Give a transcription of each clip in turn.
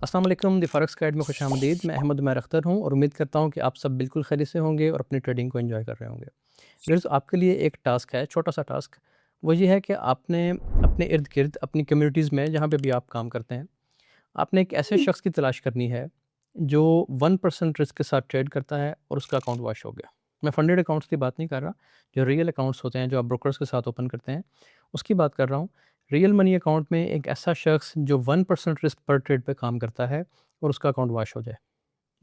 अस्सलाम वालेकुम, the forex guide में खुशामदीद। मैं अहमद उमैर अख्तर हूँ और उम्मीद करता हूँ कि आप सब बिल्कुल खैरियत से होंगे और अपनी ट्रेडिंग को एंजॉय कर रहे होंगे। व्यूअर्स, आपके लिए एक टास्क है, छोटा सा टास्क। वो ये है कि आपने अपने इर्द गिर्द अपनी कम्युनिटीज़ में जहाँ पे भी आप काम करते हैं, आपने एक ऐसे शख्स की तलाश करनी है जो 1% रिस्क के साथ ट्रेड करता है और उसका अकाउंट वॉश हो गया। मैं फंडेड अकाउंट्स की बात नहीं कर रहा, जो रियल अकाउंट्स होते हैं जो आप ब्रोकर्स के साथ ओपन करते हैं, उसकी बात कर रहा हूँ। रियल मनी अकाउंट में एक ऐसा शख्स जो 1% रिस्क पर ट्रेड पे काम करता है और उसका अकाउंट वॉश हो जाए।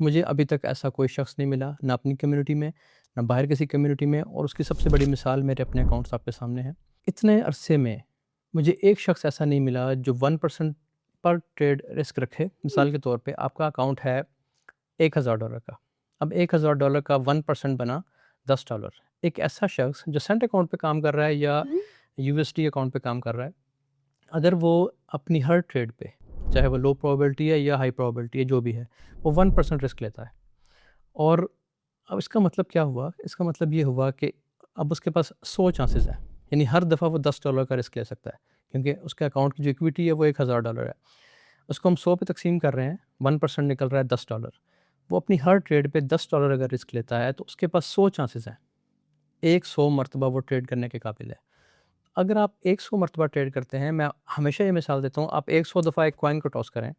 मुझे अभी तक ऐसा कोई शख्स नहीं मिला, ना अपनी कम्युनिटी में, ना बाहर किसी कम्युनिटी में, और उसकी सबसे बड़ी मिसाल मेरे अपने अकाउंट्स आपके सामने है। इतने अरसे में मुझे एक शख्स ऐसा नहीं मिला जो 1% पर ट्रेड रिस्क रखे। मिसाल के तौर पे आपका अकाउंट है $1000 का। अब $1000 का 1% बना $10। एक ऐसा शख्स जो सेंट अकाउंट पे काम कर रहा है या यूएसडी अकाउंट पे काम कर रहा है, अगर वो अपनी हर ट्रेड पे, चाहे वो लो प्रोबेबिलिटी है या हाई प्रोबेबिलिटी है, जो भी है, वो 1% रिस्क लेता है। और अब इसका मतलब क्या हुआ? इसका मतलब ये हुआ कि अब उसके पास 100 चांसेस हैं, यानी हर दफ़ा वो $10 का रिस्क ले सकता है, क्योंकि उसके अकाउंट की जो इक्विटी है वो $1000 है। उसको हम 100 पे तकसीम कर रहे हैं, 1% निकल रहा है $10। वो अपनी हर ट्रेड पे $10 अगर रिस्क लेता है तो उसके पास 100 चांसेस हैं, एक 100 मरतबा वो ट्रेड करने के काबिल है। अगर आप एक 100 मरतबा ट्रेड करते हैं, मैं हमेशा ये मिसाल देता हूँ, आप 100 दफ़ा एक कॉइन को टॉस करें,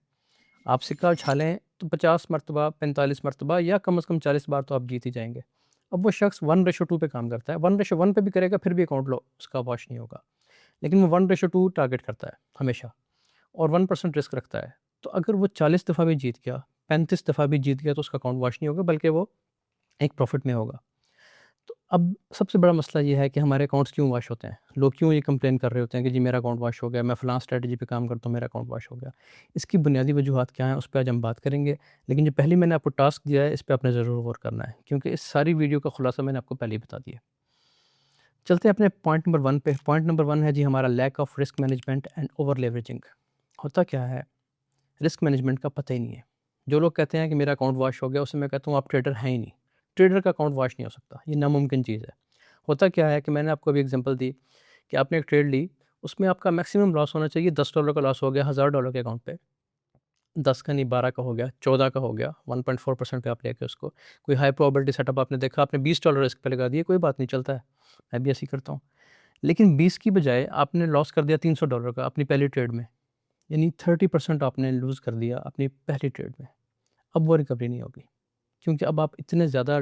आप सिक्का उछालें तो 50 मरतबा, 45 मरतबा या कम से कम 40 बार तो आप जीत ही जाएँगे। अब वो शख्स 1:2 पे काम करता है, 1:1 पे भी करेगा फिर भी अकाउंट लो उसका वॉश नहीं होगा। लेकिन वो 1:2 टारगेट करता है हमेशा और 1% रिस्क रखता है। तो अगर वो 40 दफ़ा भी जीत गया, 35 दफ़ा भी जीत गया, तो उसका अकाउंट वॉश नहीं होगा, बल्कि वो एक प्रॉफ़िट में होगा। तो अब सबसे बड़ा मसला ये है कि हमारे अकाउंट्स क्यों वॉश होते हैं? लोग क्यों ये कंप्लेन कर रहे होते हैं कि जी मेरा अकाउंट वॉश हो गया, मैं फ़लाँ स्ट्रैटेजी पे काम करता हूँ, मेरा अकाउंट वॉश हो गया। इसकी बुनियादी वजूहात क्या हैं, उस पे आज हम बात करेंगे। लेकिन जो पहले मैंने आपको टास्क दिया है, इस पे आपने ज़रूर गौर करना है, क्योंकि इस सारी वीडियो का खुलासा मैंने आपको पहले ही बता दिया। चलते हैं अपने पॉइंट नंबर 1 पे। पॉइंट नंबर 1 है जी हमारा lack of risk management and over leveraging. होता क्या है? रिस्क मैनेजमेंट का पता ही नहीं है। जो लोग कहते हैं कि मेरा अकाउंट वॉश हो गया, उससे मैं कहता हूँ आप ट्रेडर हैं ही नहीं। ट्रेडर का अकाउंट वॉश नहीं हो सकता, ये नामुमकिन चीज़ है। होता क्या है कि मैंने आपको अभी एग्जांपल दी कि आपने एक ट्रेड ली, उसमें आपका मैक्सिमम लॉस होना चाहिए, $10 का लॉस हो गया $1000 के अकाउंट पे। 10 का नहीं, 12 का हो गया, 14 का हो गया, 1.4% पे आप लेके उसको। कोई हाई प्रोबेबिलिटी सेटअप आपने देखा, आपने $20 रिस्क पे लगा दिए, कोई बात नहीं, चलता है। मैं भी ऐसे ही करता हूँ। लेकिन 20 की बजाय आपने लॉस कर दिया $300 का अपनी पहली ट्रेड में, यानी 30% आपने लूज़ कर दिया अपनी पहली ट्रेड में। अब वो रिकवरी नहीं होगी, क्योंकि अब आप इतने ज़्यादा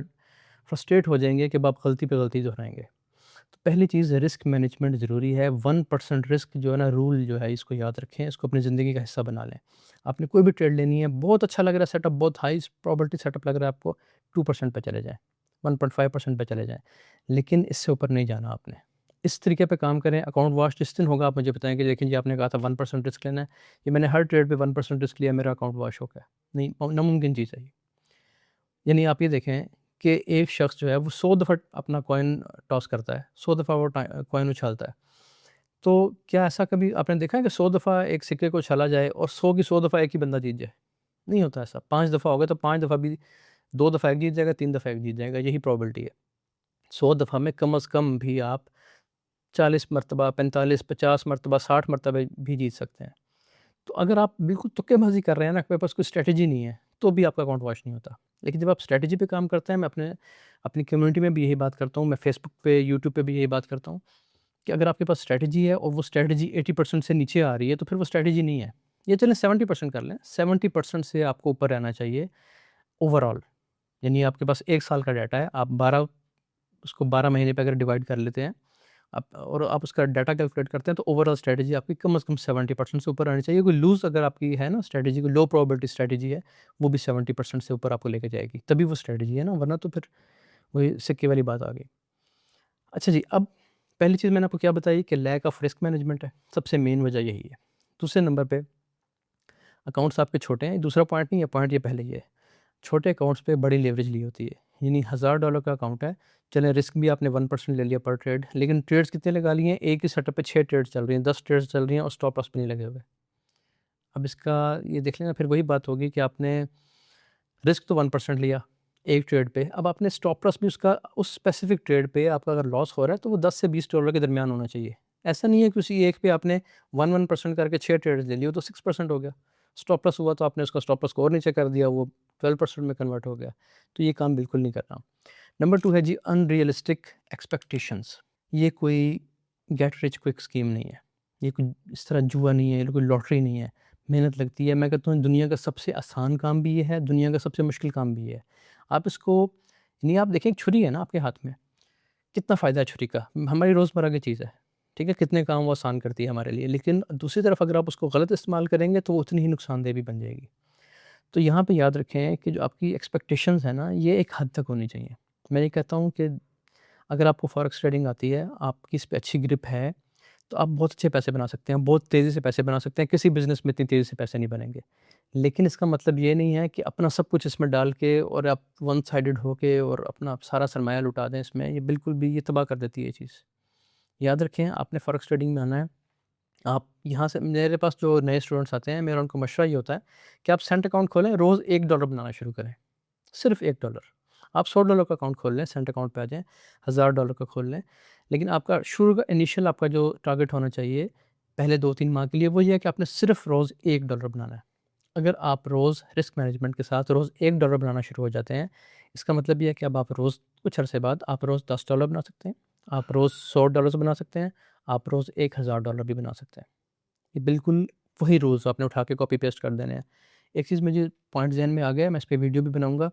फ्रस्ट्रेट हो जाएँगे कि अब आप गलती पे गलती दोहराएँगे। तो पहली चीज़, रिस्क मैनेजमेंट ज़रूरी है। 1% रिस्क जो है ना, रूल जो है, इसको याद रखें, इसको अपनी ज़िंदगी का हिस्सा बना लें। आपने कोई भी ट्रेड लेनी है, बहुत अच्छा लग रहा है सेटअप, बहुत हाई प्रोबेबिलिटी सेटअप लग रहा है आपको, 2% पे चले जाएँ, 1.5% पे चले जाएँ, लेकिन इससे ऊपर नहीं जाना आपने। इस तरीके पे काम करें। अकाउंट वॉश जिस दिन होगा आप मुझे बताएँ कि देखिए जी आपने कहा था 1% रिस्क लेना है, ये मैंने हर ट्रेड पे 1% रिस्क लिया, मेरा अकाउंट वॉश हो गया। नहीं, नामुमकिन चीज़ है ये। यानी आप ये देखें कि एक शख्स जो है वो 100 दफ़ा अपना कॉइन टॉस करता है, 100 दफ़ा वो कॉइन उछालता है। तो क्या ऐसा कभी आपने देखा है कि 100 दफ़ा एक सिक्के को उछाला जाए और 100 की 100 दफ़ा एक ही बंदा जीत जाए? नहीं होता ऐसा। 5 दफ़ा हो गया तो 5 दफ़ा भी, 2 दफ़ा एक जीत जाएगा, 3 दफ़ा एक जीत जाएगा, यही प्रोबेबिलिटी है। 100 दफ़ा में कम से कम भी आप 40 मरतबा, 45, 50 मरतबा, 60 मरतबा भी जीत सकते हैं। तो अगर आप बिल्कुल तुक्केबाज़ी कर रहे हैं ना, आपके पास कोई स्ट्रैटेजी नहीं है, तो भी आपका अकाउंट वॉश नहीं होता। लेकिन जब आप स्ट्रैटेजी पे काम करते हैं, मैं अपनी कम्युनिटी में भी यही बात करता हूँ, मैं फेसबुक पे, यूट्यूब पे भी यही बात करता हूँ कि अगर आपके पास स्ट्रैटेजी है और वो स्ट्रैटेजी 80% से नीचे आ रही है, तो फिर वो स्ट्रैटेजी नहीं है। ये चलें 70% कर लें, 70% से आपको ऊपर रहना चाहिए ओवरऑल। यानी आपके पास 1 साल का डाटा है, आप 12 उसको 12 महीने पे अगर डिवाइड कर लेते हैं आप और आप उसका डाटा कैलकुलेट करते हैं, तो ओवरऑल स्ट्रैटेजी आपकी कम से कम 70% से ऊपर आनी चाहिए। कोई लूज़ अगर आपकी है ना स्ट्रैटेजी, कोई लो प्रोबेबिलिटी स्ट्रैटेजी है, वो भी 70% से ऊपर आपको लेके जाएगी, तभी वो स्ट्रैटेजी है ना, वरना तो फिर वही सिक्के वाली बात आ गई। अच्छा जी, अब पहली चीज़ मैंने आपको क्या बताई कि लैक ऑफ रिस्क मैनेजमेंट है, सबसे मेन वजह यही है। दूसरे नंबर पे अकाउंट्स आपके छोटे हैं, दूसरा पॉइंट नहीं है, पॉइंट ये पहले ही है। छोटे अकाउंट्स पे बड़ी लेवरेज ली होती है, यानी $1000 का अकाउंट है, चलें रिस्क भी आपने 1% ले लिया पर ट्रेड, लेकिन ट्रेड्स कितने लगा लिए हैं? एक ही सेटअप पे 6 ट्रेड्स चल रही हैं, 10 ट्रेड्स चल रही हैं और स्टॉप लॉस भी नहीं लगे हुए। अब इसका ये देख लेना, फिर वही बात होगी कि आपने रिस्क तो 1% लिया एक ट्रेड पे, अब आपने स्टॉप लॉस भी उसका उस स्पेसिफिक ट्रेड पे आपका अगर लॉस हो रहा है तो वो 10 से $20 के दरमियान होना चाहिए। ऐसा नहीं है कि उसी एक पे आपने 1% करके 6 ट्रेड्स ले लिए, वो तो 6% हो गया। स्टॉप लॉस हुआ तो आपने उसका स्टॉप लॉस को और नीचे कर दिया, वो 12% में कन्वर्ट हो गया। तो ये काम बिल्कुल नहीं करना। नंबर 2 है जी अनरियलिस्टिक एक्सपेक्टेशंस। ये कोई गेट रिच क्विक स्कीम नहीं है, ये कोई इस तरह जुआ नहीं है, ये कोई लॉटरी नहीं है। मेहनत लगती है। मैं कहता हूँ दुनिया का सबसे आसान काम भी ये है, दुनिया का सबसे मुश्किल काम भी ये है। आप इसको नहीं, आप देखें एक छुरी है ना आपके हाथ में, कितना फ़ायदा है छुरी का, हमारी रोज़मर्रा की चीज़ है, ठीक है? कितने काम वो आसान करती है हमारे लिए। लेकिन दूसरी तरफ अगर आप उसको गलत इस्तेमाल करेंगे तो वो उतनी ही नुकसानदेह भी बन जाएगी। तो यहाँ पे याद रखें कि जो आपकी एक्सपेक्टेशंस है ना, ये एक हद तक होनी चाहिए। मैं ये कहता हूँ कि अगर आपको फॉरेक्स ट्रेडिंग आती है, आपकी इस पे अच्छी ग्रिप है, तो आप बहुत अच्छे पैसे बना सकते हैं, बहुत तेज़ी से पैसे बना सकते हैं। किसी बिज़नेस में इतनी तेज़ी से पैसे नहीं बनेंगे। लेकिन इसका मतलब ये नहीं है कि अपना सब कुछ इसमें डाल के और आप वन साइडेड होके और अपना सारा सरमाया लुटा दें इसमें, ये बिल्कुल भी ये तबाह कर देती है ये चीज़। याद रखें आपने फॉरेक्स ट्रेडिंग में आना है। आप यहाँ से, मेरे पास जो नए स्टूडेंट्स आते हैं, मेरा उनको मशवरा ये होता है कि आप सेंट अकाउंट खोलें, रोज़ $1 बनाना शुरू करें। सिर्फ़ $1। आप $100 का अकाउंट खोल लें, सेंट अकाउंट पे आ जाएँ, $1000 का खोल लें। लेकिन आपका शुरू का इनिशियल आपका जो टारगेट होना चाहिए, पहले 2-3 माह के लिए, वो ये है कि आपने सिर्फ़ रोज़ $1 बनाना है। अगर आप रोज़ रिस्क मैनेजमेंट के साथ रोज़ $1 बनाना शुरू हो जाते हैं, इसका मतलब ये है कि अब आप रोज़ कुछ अरसे बाद आप रोज़ $10 बना सकते हैं, आप रोज़ $100 बना सकते हैं, आप रोज़ $1000 भी बना सकते हैं। ये बिल्कुल वही रूल्स आपने उठा के कॉपी पेस्ट कर देने हैं। एक चीज़ मुझे पॉइंट ज़हन में आ गया है, मैं इस पे वीडियो भी बनाऊँगा।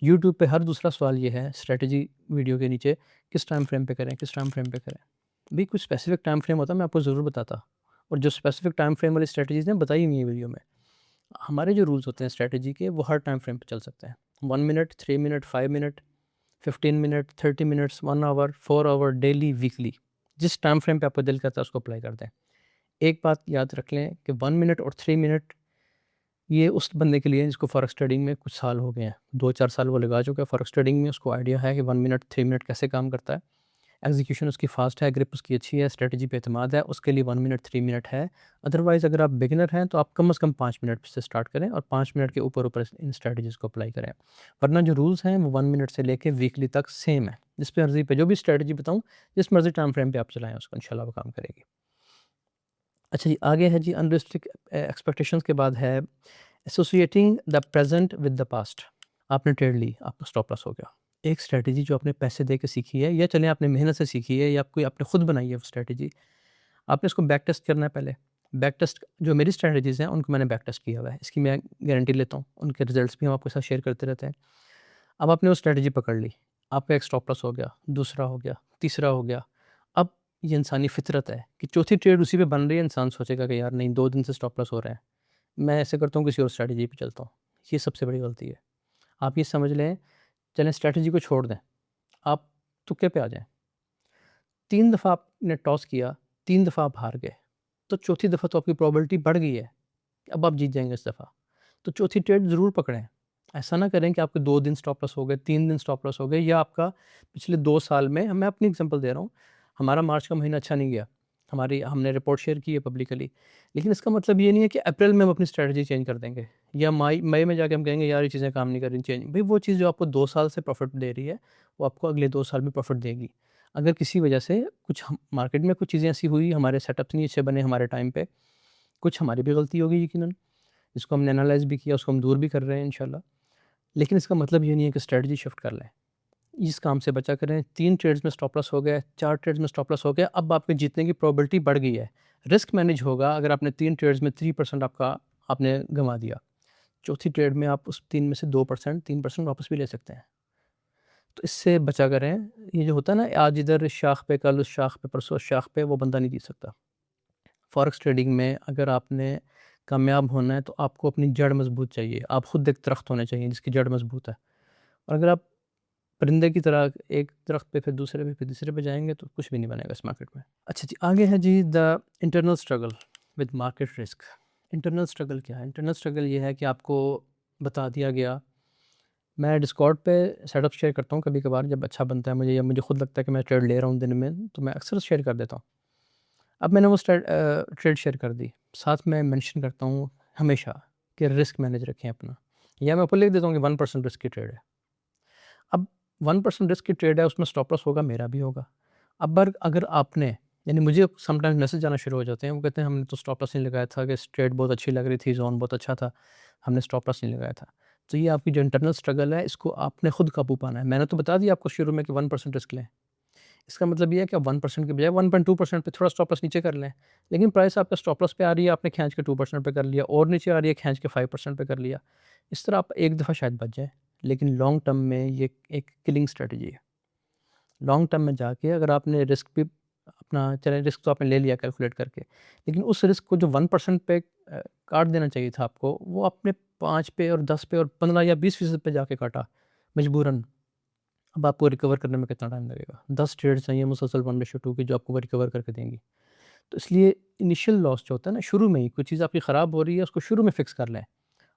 यूट्यूब पे हर दूसरा सवाल ये है स्ट्रैटेजी वीडियो के नीचे, किस टाइम फ्रेम पे करें, किस टाइम फ्रेम पे करें? भई कुछ स्पेसिफ़िक टाइम फ्रेम होता मैं आपको ज़रूर बताता, और जो स्पेसिफ़िक टाइम फ्रेम वाली स्ट्रैटेजीज़ हैं बताई हुई हैं वीडियो में। हमारे जो रूल्स होते हैं स्ट्रैटेजी के, वो हर टाइम फ्रेम पे चल सकते हैं। 1 minute, 3 minute, 5 minute, 15 minute, 30 minutes, 1 hour, 4 hour, daily, weekly, जिस टाइम फ्रेम पे आपको दिल करता है उसको अप्लाई कर दें। एक बात याद रख लें कि 1 मिनट और 3 मिनट ये उस बंदे के लिए है जिसको फॉरेक्स ट्रेडिंग में कुछ साल हो गए हैं। 2-4 साल वो लगा चुका है फॉरेक्स ट्रेडिंग में, उसको आइडिया है कि 1 मिनट, 3 मिनट कैसे काम करता है। एग्ज़ीक्यूशन उसकी फ़ास्ट है, ग्रिप उसकी अच्छी है, स्ट्रैटेजी पे एतमाद है, उसके लिए 1 मिनट, 3 मिनट है। अदरवाइज़ अगर आप बिगिनर हैं तो आप कम से कम 5 मिनट से स्टार्ट करें और 5 मिनट के ऊपर-ऊपर इन स्ट्रैटेजीज़ को अप्लाई करें। वरना जो रूल्स हैं वो 1 मिनट से लेके वीकली तक सेम है। जिस पे मर्ज़ी पे जो भी स्ट्रैटेजी बताऊँ, जिस मर्ज़ी टाइम फ्रेम पे आप चलाएँ उसको, इंशाल्लाह वो काम करेगी। अच्छा जी, आगे है जी अनरियलिस्टिक एक्सपेक्टेशंस के बाद है associating the present with the past. आपने ट्रेड ली, आपका स्टॉप लॉस हो गया। एक स्ट्रैटेजी जो आपने पैसे दे के सीखी है, या चलें आपने मेहनत से सीखी है, या कोई आपने खुद बनाई है वो स्ट्रैटेजी, आपने उसको बैक टेस्ट करना है पहले। बैक टेस्ट जो मेरी स्ट्रैटेजीज़ हैं उनको मैंने बैक टेस्ट किया हुआ है, इसकी मैं गारंटी लेता हूँ। उनके रिज़ल्ट्स भी हम आपके साथ शेयर करते रहते हैं। अब आपने वो स्ट्रैटेजी पकड़ ली, आपका एक स्टॉप लॉस हो गया, दूसरा हो गया, तीसरा हो गया। अब ये इंसानी फ़ितरत है कि चौथी ट्रेड उसी पे बन रही है, इंसान सोचेगा कि यार नहीं, 2 दिन से स्टॉप लॉस हो रहे हैं, मैं ऐसे करता हूँ किसी और स्ट्रैटेजी पे चलता हूँ। ये सबसे बड़ी गलती है। आप ये समझ लें, चलें स्ट्रैटेजी को छोड़ दें, आप तुक्के पे आ जाएँ। 3 दफ़ा आपने टॉस किया, 3 दफ़ा आप हार गए, तो चौथी दफ़ा तो आपकी प्रोबेबिलिटी बढ़ गई है, अब आप जीत जाएँगे इस दफ़ा। तो चौथी ट्रेड ज़रूर पकड़ें। ऐसा ना करें कि आपके 2 दिन स्टॉप लॉस हो गए, 3 दिन स्टॉप लॉस हो गए, या आपका पिछले 2 साल में, मैं अपनी एग्ज़ाम्पल दे रहा हूँ, हमारा मार्च का महीना अच्छा नहीं गया। हमने रिपोर्ट शेयर की है पब्लिकली, लेकिन इसका मतलब ये नहीं है कि अप्रैल में हम अपनी स्ट्रैटेजी चेंज कर देंगे, या मई में जाके हम कहेंगे यार ये चीज़ें काम नहीं कर रही, चेंज। भई वो चीज़ जो आपको 2 साल से प्रॉफ़िट दे रही है, वो आपको अगले 2 साल भी प्रॉफ़िट देगी। अगर किसी वजह से कुछ हम मार्केट में कुछ चीज़ें ऐसी हुई, हमारे सेटअप्स नहीं अच्छे बने हमारे टाइम पे, कुछ हमारी भी गलती होगी यकीनन, इसको हमने एनालाइज़ भी किया, उसको हम दूर भी कर रहे हैं इंशाल्लाह। लेकिन इसका मतलब ये नहीं है कि स्ट्रैटेजी शिफ्ट कर लें। इस काम से बचा करें। 3 ट्रेड्स में स्टॉप लॉस हो गया, 4 ट्रेड्स में स्टॉप लॉस हो गया, अब आपके जीतने की प्रोबेबिलिटी बढ़ गई है। रिस्क मैनेज होगा अगर आपने 3 ट्रेड्स में 3% आपका आपने गँवा दिया। चौथी ट्रेड में आप उस 3 में से 2%, 3% वापस भी ले सकते हैं। तो इससे बचा करें। ये जो होता है ना, आज इधर इस शाख पे, कल उस शाख पे, परसों उस शाख पे, वो बंदा नहीं जीत सकता। फॉरेक्स ट्रेडिंग में अगर आपने कामयाब होना है तो आपको अपनी जड़ मज़बूत चाहिए। आप खुद एक दरख्त होने चाहिए जिसकी जड़ मज़बूत है। और अगर आप परिंदे की तरह एक दरख्त पे, फिर दूसरे पे, फिर तीसरे पे जाएँगे तो कुछ भी नहीं बनेगा इस मार्केट में। अच्छा जी, आगे है जी the internal struggle with market risk. Internal struggle क्या है? इंटरनल स्ट्रगल ये है कि आपको बता दिया गया, मैं डिस्कॉर्ड पे सेटअप शेयर करता हूँ कभी-कभार जब अच्छा बनता है मुझे, या मुझे खुद लगता है कि मैं ट्रेड ले रहा हूँ दिन में, तो मैं अक्सर शेयर कर देता हूँ। अब मैंने वो ट्रेड शेयर कर दी, साथ में मेंशन करता हूँ हमेशा कि रिस्क मैनेज रखें अपना, या मैं ऊपर लिख देता हूँ कि 1% रिस्क की ट्रेड है। अब 1% रिस्क की ट्रेड है, उसमें स्टॉप लॉस होगा, मेरा भी होगा। अब अगर आपने यानी मुझे समटाइम्स मैसेज आना शुरू हो जाते हैं, वो कहते हैं हमने तो स्टॉप लॉस नहीं लगाया था, कि ट्रेड बहुत अच्छी लग रही थी, ज़ोन बहुत अच्छा था, हमने स्टॉप लॉस नहीं लगाया था। तो ये आपकी जो इंटरनल स्ट्रगल है, इसको आपने खुद काबू पाना है। मैंने तो बता दिया आपको शुरू में कि 1% रिस्क लें। इसका मतलब ये है कि आप 1% के बजाय 1.2% पे थोड़ा स्टॉप लॉस नीचे कर लें। लेकिन प्राइस आपका स्टॉप लॉस पे आ रही है, आपने खींच के 2% पे कर लिया, और नीचे आ रही है, खींच के 5% पे कर लिया। इस तरह आप एक दफ़ा शायद बच जाएँ, लेकिन लॉन्ग टर्म में ये एक किलिंग स्ट्रैटेजी है। लॉन्ग टर्म में जाके अगर आपने रिस्क भी अपना, चलें रिस्क तो आपने ले लिया कैलकुलेट करके, लेकिन उस रिस्क को जो 1% पे काट देना चाहिए था आपको, वो आपने 5 पे और 10 पे और 15 या 20% पे जाके काटा मजबूरन। अब आपको रिकवर करने में कितना टाइम लगेगा? 10 ट्रेड चाहिए मुसलसल 1:2 की, जो आपको वो रिकवर करके देंगी। तो इसलिए इनिशियल लॉस जो होता है ना, शुरू में ही कोई चीज़ आपकी ख़राब हो रही है, उसको शुरू में फ़िक्स कर लें।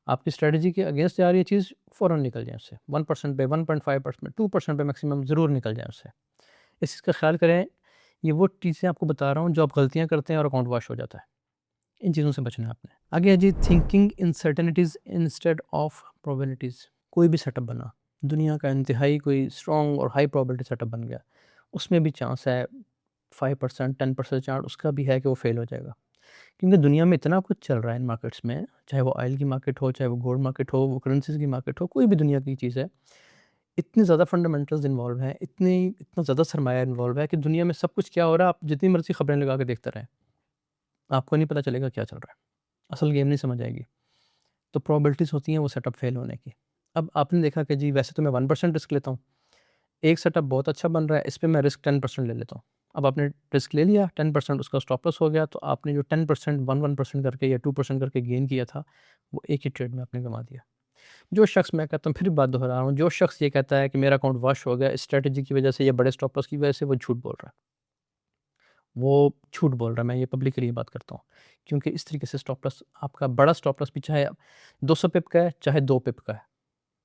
आपकी स्ट्रैटेजी के अगेंस्ट जा रही है चीज़, फ़ौरन निकल जाएँ उससे। 1% पे, 1.5%, 2% पे मैक्सिमम ज़रूर निकल जाएँ उससे। इस चीज़ का ख़्याल करें। ये वो चीज़ें आपको बता रहा हूँ जो आप गलतियाँ करते हैं और अकाउंट वॉश हो जाता है। इन चीज़ों से बचना है आपने। आगे है जी, thinking in certainties instead of probabilities. कोई भी सेटअप बना, दुनिया का इंतहाई कोई स्ट्रॉन्ग और हाई प्रोबेबिलिटी सेटअप बन गया, उसमें भी चांस है 5%, 10% चांस उसका भी है कि वो फेल हो जाएगा। क्योंकि दुनिया में इतना कुछ चल रहा है इन मार्केट्स में, चाहे वो ऑयल की मार्केट हो, चाहे वो गोल्ड मार्केट हो, वो करेंसीज़ की मार्केट हो, कोई भी दुनिया की चीज़ है। इतने ज़्यादा फंडामेंटल्स इन्वॉल्व हैं, इतना ज़्यादा सरमाया इन्वॉल्व है कि दुनिया में सब कुछ क्या हो रहा है, आप जितनी मर्ज़ी खबरें लगा के देखते रहें, आपको नहीं पता चलेगा क्या चल रहा है। असल गेम नहीं समझ आएगी। तो प्रोबेबिलिटीज़ होती हैं वो सेटअप फेल होने की। अब आपने देखा कि जी वैसे तो मैं 1% रिस्क लेता हूँ। एक सेटअप बहुत अच्छा बन रहा है, इस पे मैं रिस्क 10% ले लेता हूँ। अब आपने रिस्क ले लिया 10%, उसका स्टॉप लॉस हो गया, तो आपने जो 10% 1% करके या 2% करके गेन किया था, वो एक ही ट्रेड में आपने गँवा दिया। जो शख्स, मैं कहता हूँ, फिर बात दोहरा रहा हूँ, जो शख्स ये कहता है कि मेरा अकाउंट वॉश हो गया इस स्ट्रैटेजी की वजह से या बड़े स्टॉप लॉस की वजह से, वो झूठ बोल रहा है। वो झूठ बोल रहा है, मैं ये पब्लिकली ये बात करता हूँ। क्योंकि इस तरीके से स्टॉप लॉस, आपका बड़ा स्टॉप लॉस भी चाहे 200 पिप का है, चाहे 2 पिप का है।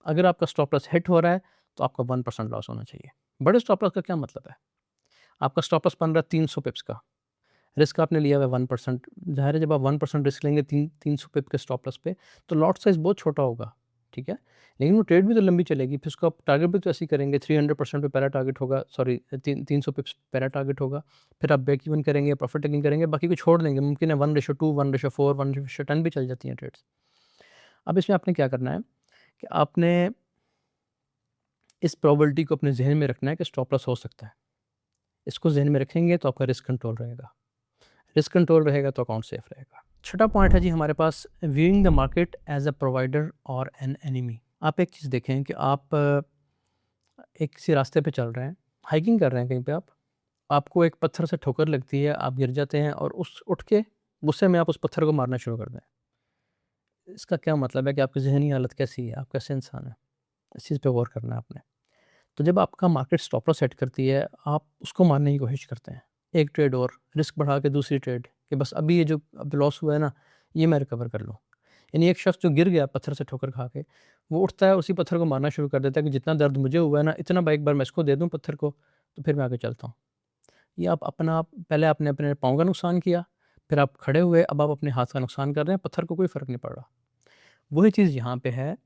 अगर आपका स्टॉप लॉस हिट हो रहा है, तो आपका 1% लॉस होना चाहिए। बड़े स्टॉप लॉस का क्या मतलब है? आपका स्टॉप लॉस बन रहा है 300 पिप्स का, रिस्क आपने लिया हुआ है 1%। ज़ाहिर है जब आप 1% रिस्क लेंगे 300 पिप के स्टॉप लॉस पे, तो लॉट साइज़ बहुत छोटा होगा, ठीक है? लेकिन वो ट्रेड भी तो लंबी चलेगी, फिर उसको आप टारगेट भी तो ऐसे ही करेंगे, 300% पे पहला टारगेट होगा, सॉरी 300 पिप्स पहला टारगेट होगा, फिर आप ब्रेक इवन करेंगे, प्रॉफिट टेकिंग करेंगे, बाकी को छोड़ देंगे। मुमकिन है 1:2, 1:4, 1:10 भी चल जाती हैं ट्रेड्स। अब इसमें आपने क्या करना है कि आपने इस प्रोबेबिलिटी को अपने ज़हन में रखना है कि स्टॉप लॉस हो सकता है। इसको ज़हन में रखेंगे तो आपका रिस्क कंट्रोल रहेगा। रिस्क कंट्रोल रहेगा तो अकाउंट सेफ रहेगा। छठा पॉइंट है जी हमारे पास, viewing the market as a provider और एन एनिमी। आप एक चीज़ देखें कि आप एक किसी रास्ते पे चल रहे हैं, हाइकिंग कर रहे हैं कहीं पे आप, आपको एक पत्थर से ठोकर लगती है, आप गिर जाते हैं और उस उठ के गुस्से में आप उस पत्थर को मारना शुरू कर दें। इसका क्या मतलब है कि आपकी ज़हनी हालत कैसी है, आप कैसे इंसान हैं? इस चीज़ पे गौर करना है आपने। तो जब आपका मार्केट स्टॉप लॉस सेट करती है, आप उसको मारने की कोशिश करते हैं। एक ट्रेड और, रिस्क बढ़ा के दूसरी ट्रेड, कि बस अभी ये जो अब लॉस हुआ है ना, ये मैं रिकवर कर लूँ। यानी एक शख्स जो गिर गया पत्थर से ठोकर खा के, वो उठता है, उसी पत्थर को मारना शुरू कर देता है कि जितना दर्द मुझे हुआ है ना, इतना एक बार मैं इसको दे दूँ पत्थर को, तो फिर मैं आगे चलता हूँ। ये आप अपना, पहले आपने अपने पाँव का नुकसान किया, फिर आप खड़े हुए, अब आप अपने हाथ का नुकसान कर रहे हैं, पत्थर को कोई फ़र्क नहीं पड़ रहा। वही चीज़ यहाँ पे है।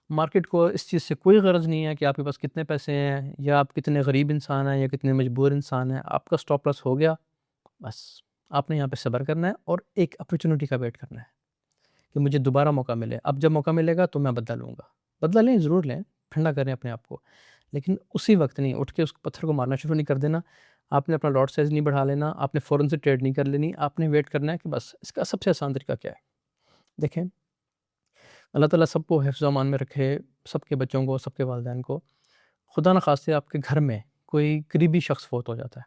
मार्केट को इस चीज़ से कोई ग़रज़ नहीं है कि आपके पास कितने पैसे हैं, या आप कितने गरीब इंसान हैं, या कितने मजबूर इंसान हैं। आपका स्टॉप लॉस हो गया, बस आपने यहाँ पे सब्र करना है और एक अपॉर्चुनिटी का वेट करना है कि मुझे दोबारा मौका मिले। अब जब मौका मिलेगा तो मैं बदला लूँगा। बदला लें, ज़रूर लें, ठंडा करें अपने आप को, लेकिन उसी वक़्त नहीं, उठ के उस पत्थर को मारना शुरू नहीं कर देना। आपने अपना लॉट साइज़ नहीं बढ़ा लेना, आपने फ़ौरन से ट्रेड नहीं कर लेनी, आपने वेट करना है कि बस इसका सबसे आसान तरीका क्या है? देखें, अल्लाह ताला सबको हिफ्ज़ अमान में रखे, सबके बच्चों को, सबके वालिदैन को। खुदा न ख़ास्ते आपके घर में कोई करीबी शख्स फ़ौत हो जाता है।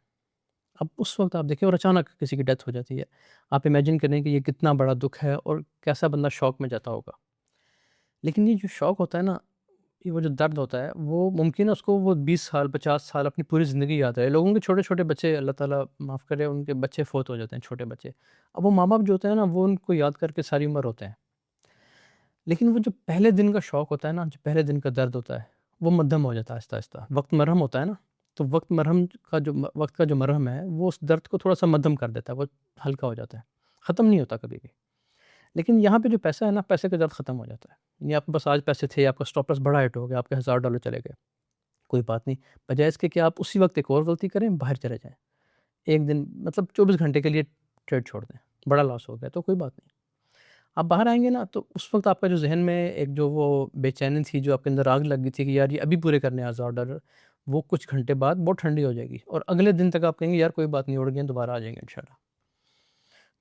अब उस वक़्त आप देखें और अचानक किसी की डेथ हो जाती है। आप इमेजिन करें कि ये कितना बड़ा दुःख है और कैसा बंदा शॉक में जाता होगा। लेकिन ये जो शॉक होता है ना, ये वो जो दर्द होता है, वो मुमकिन है उसको वो 20 साल, 50 साल अपनी पूरी ज़िंदगी याद रहे। लोगों के छोटे-छोटे बच्चे, अल्लाह ताला माफ़ करे, उनके बच्चे फ़ौत हो जाते हैं, छोटे बच्चे। अब वो माँ-बाप जो होते हैं ना, वो उनको याद करके सारी उम्र रोते हैं। लेकिन वो जो पहले दिन का शौक होता है ना, जो पहले दिन का दर्द होता है, वो मद्धम हो जाता है आहिस्ता-आहिस्ता। वक़्त मरहम होता है ना, तो वक़्त का जो मरहम है, वो उस दर्द को थोड़ा-सा मद्धम कर देता है, वो हल्का हो जाता है। ख़त्म नहीं होता कभी भी। लेकिन यहाँ पे जो पैसा है ना, पैसे का दर्द ख़त्म हो जाता है। यानी आपके पास आज पैसे थे, आपका स्टॉप लॉस बड़ा हिट हो गया, आपके $1000 चले गए, कोई बात नहीं। बजाए इसके कि आप उसी वक़्त एक और गलती करें, बाहर चले जाएँ। 1 दिन मतलब 24 घंटे के लिए ट्रेड छोड़ दें, बड़ा लॉस हो गया तो कोई बात नहीं। आप बाहर आएँगे ना तो उस वक़्त आपका जो ज़हन में एक जो वो बेचैनी थी, जो आपके अंदर आग लग गई थी कि यार ये अभी पूरे करने हैं आज ऑर्डर, वो कुछ घंटे बाद बहुत ठंडी हो जाएगी और अगले दिन तक आप कहेंगे यार कोई बात नहीं, उड़ गए दोबारा आ जाएँगे इंशाल्लाह।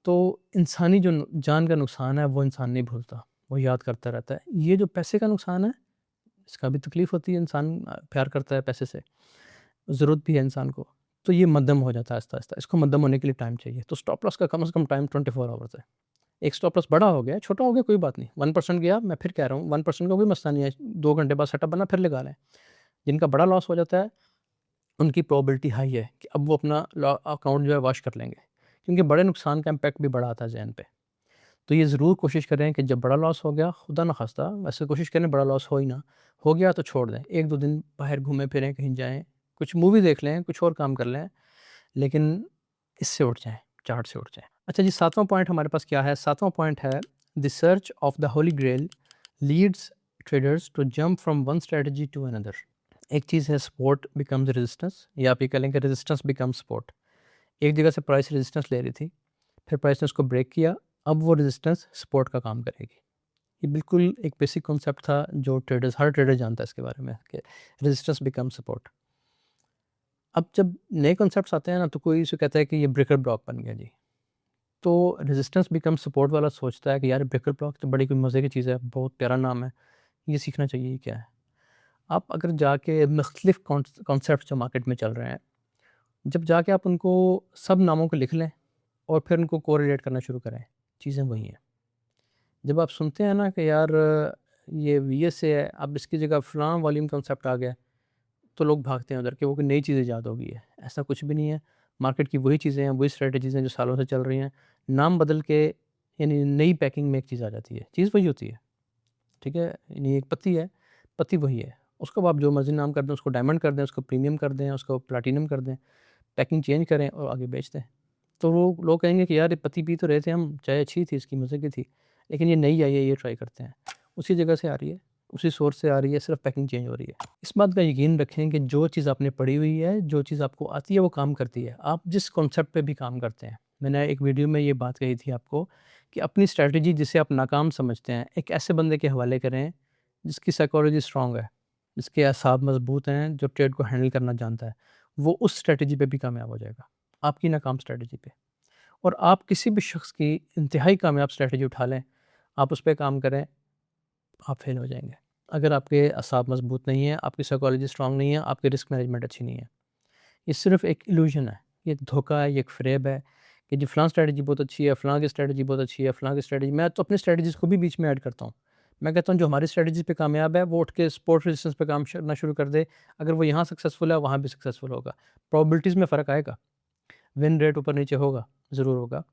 तो इंसानी जो जान का नुकसान है वो इंसान नहीं भूलता, वो याद करता रहता है। ये जो पैसे का नुकसान है, इसका भी तकलीफ़ होती है, इंसान प्यार करता है पैसे से, ज़रूरत भी है इंसान को। तो ये मद्धम हो जाता है आहिस्ता-आहिस्ता, इसको मद्धम होने के लिए टाइम चाहिए। तो स्टॉप लॉस का कम से कम टाइम 24 आवर्स है। एक स्टॉप लॉस बड़ा हो गया, छोटा हो गया कोई बात नहीं, 1% गया, मैं फिर कह रहा हूँ 1% का कोई मसला नहीं है, 2 घंटे बाद सेटअप बना फिर लगा लें। जिनका बड़ा लॉस हो जाता है, उनकी प्रोबेबिलिटी हाई है कि अब वो अपना अकाउंट जो है वॉश कर लेंगे, क्योंकि बड़े नुकसान का इम्पैक्ट भी बड़ा आता है ज़हन पे। तो ये ज़रूर कोशिश करें कि जब बड़ा लॉस हो गया, खुदा न खास्ता, वैसे कोशिश करें बड़ा लॉस हो ही ना, हो गया तो छोड़ दें। 1-2 दिन बाहर घूमें-फिरें, कहीं जाएँ, कुछ मूवी देख लें, कुछ और काम कर लें, लेकिन इससे उठ जाएँ, चार्ट से उठ जाएँ। अच्छा जी, 7वाँ पॉइंट हमारे पास क्या है? 7वाँ पॉइंट है the search of the holy grail leads traders to jump from one strategy to another. एक चीज़ है सपोर्ट बिकम्स रेजिस्टेंस, या आप ये कह लें कि रेजिस्टेंस बिकम्स सपोर्ट। एक जगह से प्राइस रेजिस्टेंस ले रही थी, फिर प्राइस ने उसको ब्रेक किया, अब वो रेजिस्टेंस सपोर्ट का काम करेगी। ये बिल्कुल एक बेसिक कॉन्सेप्ट था जो हर ट्रेडर जानता है इसके बारे में कि रेजिस्टेंस बिकम सपोर्ट। अब जब नए कॉन्सेप्ट्स आते हैं ना तो कोई इसे कहता है कि ये ब्रेकर ब्लॉक बन गया जी। तो रेजिस्टेंस बिकम सपोर्ट वाला सोचता है कि यार ब्रेकर ब्लॉक तो बड़ी कोई मज़े की चीज़ है, बहुत प्यारा नाम है, ये सीखना चाहिए, ये क्या है? आप अगर जाके मुख्तलिफ कॉन्सेप्ट जो मार्केट में चल रहे हैं, जब जाके आप उनको सब नामों को लिख लें और फिर उनको कोरिलेट करना शुरू करें, चीज़ें वही हैं। जब आप सुनते हैं ना कि यार ये वीएसए है, अब इसकी जगह फ़लाँ वॉल्यूम कॉन्सेप्ट आ गया, तो लोग भागते हैं उधर कि वो कोई नई चीज़ ईजाद हो गई है। ऐसा कुछ भी नहीं है। मार्केट की वही चीज़ें हैं, वही स्ट्रैटेजीज़ हैं जो सालों से चल रही हैं। नाम बदल के यानी नई पैकिंग में एक चीज़ आ जाती है। चीज़ वही होती है, ठीक है? यानी एक पत्ती है, पत्ती वही है। उसको आप जो मर्ज़ी नाम कर दें, उसको डायमंड कर दें, उसको प्रीमियम कर दें, उसको प्लैटिनम कर दें, पैकिंग चेंज करें और आगे बेच दें। तो वो लोग कहेंगे कि यार ये पत्ती पी तो रहे थे हम, चाय अच्छी थी, इसकी मज़े की थी, लेकिन ये नई आई है, ये ट्राई करते हैं। उसी जगह से आ रही है, उसी सोर्स से आ रही है, सिर्फ़ पैकिंग चेंज हो रही है। इस बात का यकीन रखें कि जो चीज़ आपने पढ़ी हुई है, जो चीज़ आपको आती है वो काम करती है। आप जिस कॉन्सेप्ट पे भी काम करते हैं, मैंने एक वीडियो में ये बात कही थी आपको कि अपनी स्ट्रैटेजी जिसे आप नाकाम समझते हैं, एक ऐसे बंदे के हवाले करें जिसकी साइकोलॉजी स्ट्रॉन्ग है, जिसके असाब मज़बूत हैं, जो ट्रेड को हैंडल करना जानता है। वो उस स्ट्रैटेजी पे भी कामयाब हो जाएगा, आपकी नाकाम स्ट्रैटेजी पे। और आप किसी भी शख्स की इंतहाई कामयाब स्ट्रैटेजी उठा लें, आप उस पे काम करें, आप फ़ेल हो जाएँगे। अगर आपके असाब मज़बूत नहीं है, आपकी साइकोलॉजी स्ट्रॉन्ग नहीं है, आपकी रिस्क मैनेजमेंट अच्छी नहीं है। ये सिर्फ़ एक इल्यूज़न है, ये एक धोखा है, ये एक फ़रेब है कि जी फ़लाँ स्ट्रैटेजी बहुत अच्छी है, फ़लाँ की स्ट्रैटेजी बहुत अच्छी है, फ़लाँ की स्ट्रैटेजी, मैं तो अपनी स्ट्रैटेजीज़ को भी बीच में ऐड करता हूँ। मैं कहता हूँ जो हमारी स्ट्रैटेजी पे कामयाब है, वो उठ के सपोर्ट रेजिस्टेंस पे काम करना शुरू कर दे। अगर वो यहाँ सक्सेसफुल है, वहाँ भी सक्सेसफुल होगा। प्रोबेबिलिटीज़ में फ़र्क आएगा, विन रेट ऊपर-नीचे होगा, ज़रूर होगा।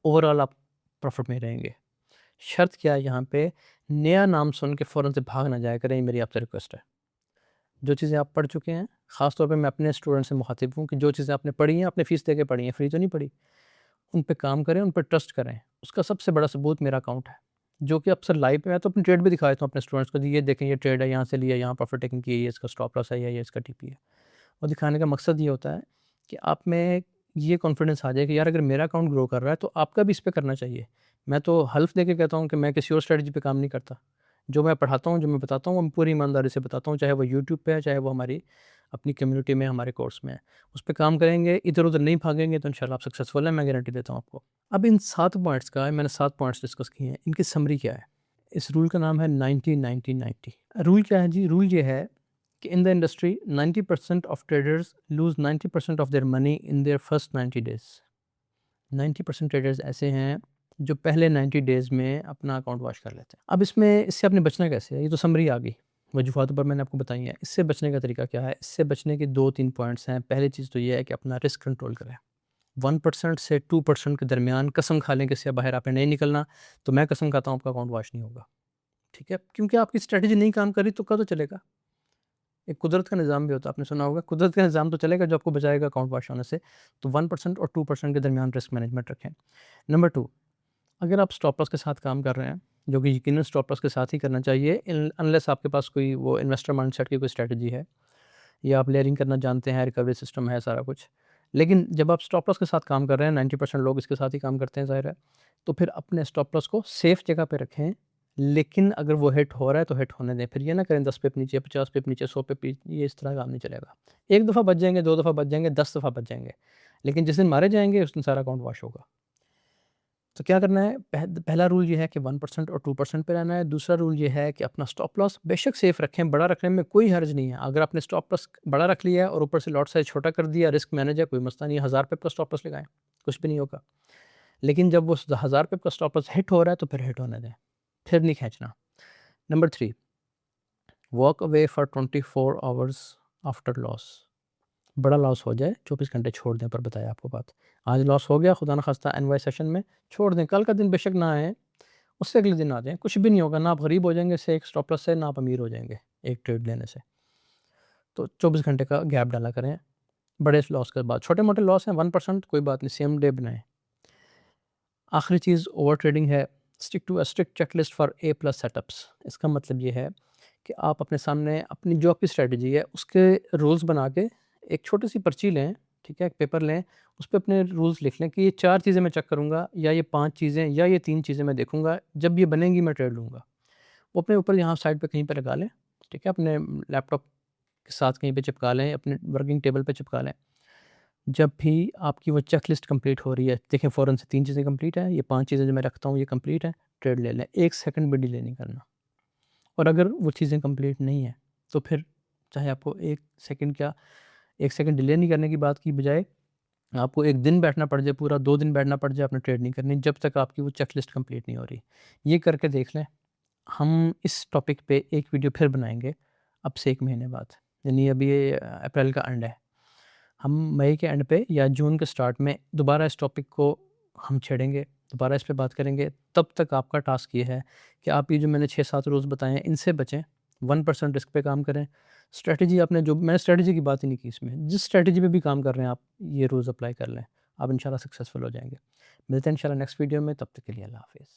ओवरऑल आप प्रॉफ़िट में रहेंगे। शर्त क्या है यहाँ पे, नया नाम सुन के फ़ौरन से भाग ना जाया करें, ये मेरी आपसे रिक्वेस्ट है। जो चीज़ें आप पढ़ चुके हैं, ख़ास तौर पे मैं अपने स्टूडेंट से मुख़ातिब हूँ कि जो चीज़ें आपने पढ़ी हैं, आपने फ़ीस दे के पढ़ी हैं, फ्री तो नहीं पढ़ी। उन पे काम करें, उन पे ट्रस्ट करें। उसका सबसे बड़ा सबूत मेरा अकाउंट है, जो कि अक्सर लाइव पे मैं तो अपनी ट्रेड भी दिखा देता हूँ अपने स्टूडेंट्स को, जी ये देखें ये ट्रेड है, यहाँ से लिया, यहाँ प्रॉफ़िट टेकिंग की है, ये इसका स्टॉप लॉस है, या ये इसका टीपी है। और दिखाने का मकसद ये होता है कि आप में ये कॉन्फिडेंस आ जाए कि यार अगर मेरा अकाउंट ग्रो कर रहा है, तो आपका भी इस पे करना चाहिए। मैं तो हल्फ़ दे के कहता हूँ कि मैं किसी और स्ट्रैटेजी पे काम नहीं करता। जो मैं पढ़ाता हूँ, जो मैं बताता हूँ, वो मैं पूरी ईमानदारी से बताता हूँ, चाहे वो यूट्यूब पे है, चाहे वो हमारी अपनी कम्युनिटी में, हमारे कोर्स में है। उस पे काम करेंगे, इधर-उधर नहीं भागेंगे तो इंशाल्लाह आप सक्सेसफुल हैं, मैं गारंटी देता हूँ आपको। अब इन 7 पॉइंट्स का मैंने 7 पॉइंट्स डिस्कस किए हैं, इनकी समरी क्या है? इस रूल का नाम है 90-90-90। रूल क्या है जी? रूल ये है कि in the industry 90% of traders lose 90% of their money in their first 90 days. 90% traders ऐसे हैं जो पहले 90 डेज़ में अपना अकाउंट वॉश कर लेते हैं। अब इसमें इससे आपने बचना कैसे है? ये तो समरी आ गई, वजूहात पर मैंने आपको बताई हैं। इससे बचने का तरीका क्या है? इससे बचने के 2-3 पॉइंट्स हैं। पहली चीज़ तो ये है कि अपना रिस्क कंट्रोल करें। 1% से 2% के दरमियान कसम खा लें कि इससे बाहर आपने नहीं निकलना, तो मैं कसम खाता हूँ आपका अकाउंट वॉश नहीं होगा। ठीक है? क्योंकि आपकी स्ट्रैटेजी नहीं काम कर रही तो कब तो चलेगा? एक कुदरत का निज़ाम भी होता है, आपने सुना होगा, कुदरत का निज़ाम तो चलेगा जो आपको बचाएगा अकाउंट वॉश होने से। तो 1% और 2% के दरमियान रिस्क मैनेजमेंट रखें। नंबर 2, अगर आप स्टॉप लॉस के साथ काम कर रहे हैं, जो कि यकीनन स्टॉप लॉस के साथ ही करना चाहिए अनलेस आपके पास कोई वो इन्वेस्टर माइंडसेट की कोई स्ट्रैटेजी है, या आप लेयरिंग करना जानते हैं, रिकवरी सिस्टम है, सारा कुछ। लेकिन जब आप स्टॉप लॉस के साथ काम कर रहे हैं, 90% लोग इसके साथ ही काम करते हैं ज़ाहिर है, तो फिर अपने स्टॉप लॉस को सेफ़ जगह पे रखें। लेकिन अगर वो हिट हो रहा है तो हिट होने दें। फिर ये ना करें 10 पिप नीचे, 50 पिप नीचे, 100 पिप ये इस तरह काम नहीं चलेगा। 1 दफ़ा बच जाएँगे, 2 दफ़ा बच जाएँगे, 10 दफ़ा बच जाएँगे, लेकिन जिस दिन मारे जाएँगे उस दिन सारा अकाउंट वॉश होगा। तो क्या करना है, पहला रूल ये है कि 1% और 2% पे रहना है। दूसरा रूल ये है कि अपना स्टॉप लॉस बेशक सेफ़ रखें, बड़ा रखने में कोई हर्ज नहीं है। अगर आपने स्टॉप लॉस बड़ा रख लिया है और ऊपर से लॉट साइज़ छोटा कर दिया, रिस्क मैनेज है, कोई मसला नहीं है, 1000 पिप का स्टॉप लॉस लगाएँ, कुछ भी नहीं होगा। लेकिन जब वो 1000 पिप का स्टॉप लॉस हिट हो रहा है तो फिर हिट होने दें, फिर नहीं खींचना। Number 3, walk away for 24 hours after loss. बड़ा लॉस हो जाए 24 घंटे छोड़ दें, पर बताया आपको बात। आज लॉस हो गया, खुदा न खास्ता एनवाई सेशन में छोड़ दें, कल का दिन बेशक ना आए, उससे अगले दिन आ जाएँ, कुछ भी नहीं होगा, ना आप गरीब हो जाएँगे इससे एक स्टॉप लॉस से, ना आप अमीर हो जाएँगे एक ट्रेड लेने से। तो 24 घंटे का गैप डाला करें, बड़े लॉस के बाद। छोटे-मोटे लॉस हैं 1% कोई बात नहीं, सेम डे बनाएँ। आखिरी चीज़ ओवर ट्रेडिंग है, stick to a strict checklist for A+ setups. इसका मतलब ये है कि आप अपने सामने अपनी जो आपकी स्ट्रैटेजी है उसके रूल्स बना के एक छोटी सी पर्ची लें, ठीक है, एक पेपर लें, उस पे अपने रूल्स लिख लें कि ये 4 चीज़ें मैं चेक करूँगा, या ये 5 चीज़ें, या ये 3 चीज़ें मैं देखूँगा, जब ये बनेंगी मैं ट्रेड लूँगा। वो अपने ऊपर यहाँ साइड पे कहीं पे लगा लें, ठीक है, अपने लैपटॉप के साथ कहीं पे चिपका लें, अपने वर्किंग टेबल पे चिपका लें। जब भी आपकी वो चेकलिस्ट कंप्लीट हो रही है, देखें फ़ौरन से 3 चीज़ें कंप्लीट हैं, ये 5 चीज़ें जो मैं रखता हूँ ये कंप्लीट हैं, ट्रेड ले लें, 1 सेकंड भी डिले नहीं करना। और अगर वो चीज़ें कंप्लीट नहीं है, तो फिर चाहे आपको 1 सेकंड क्या, 1 सेकंड डिले नहीं करने की बात की बजाय आपको 1 दिन बैठना पड़ जाए, पूरा 2 दिन बैठना पड़ जाए, आपने ट्रेड नहीं करनी जब तक आपकी वो चेकलिस्ट कंप्लीट नहीं हो रही। ये करके देख लें। हम इस टॉपिक पे एक वीडियो फिर बनाएँगे अब से 1 महीने बाद, यानी अभी ये अप्रैल का एंड है। हम मई के एंड पे या जून के स्टार्ट में दोबारा इस टॉपिक को हम छेड़ेंगे, दोबारा इस पे बात करेंगे। तब तक आपका टास्क ये है कि आप ये जो मैंने 6-7 रूल्स बताए हैं इनसे बचें, 1% रिस्क पे काम करें। स्ट्रैटेजी आपने जो, मैंने स्ट्रैटेजी की बात ही नहीं की इसमें, जिस स्ट्रैटेजी पे भी काम कर रहे हैं आप ये रूल्स अप्लाई कर लें, आप इंशाल्लाह सक्सेसफुल हो जाएँगे। मिलते हैं इंशाल्लाह नेक्स्ट वीडियो में, तब तक के लिए अल्लाह हाफ़िज़।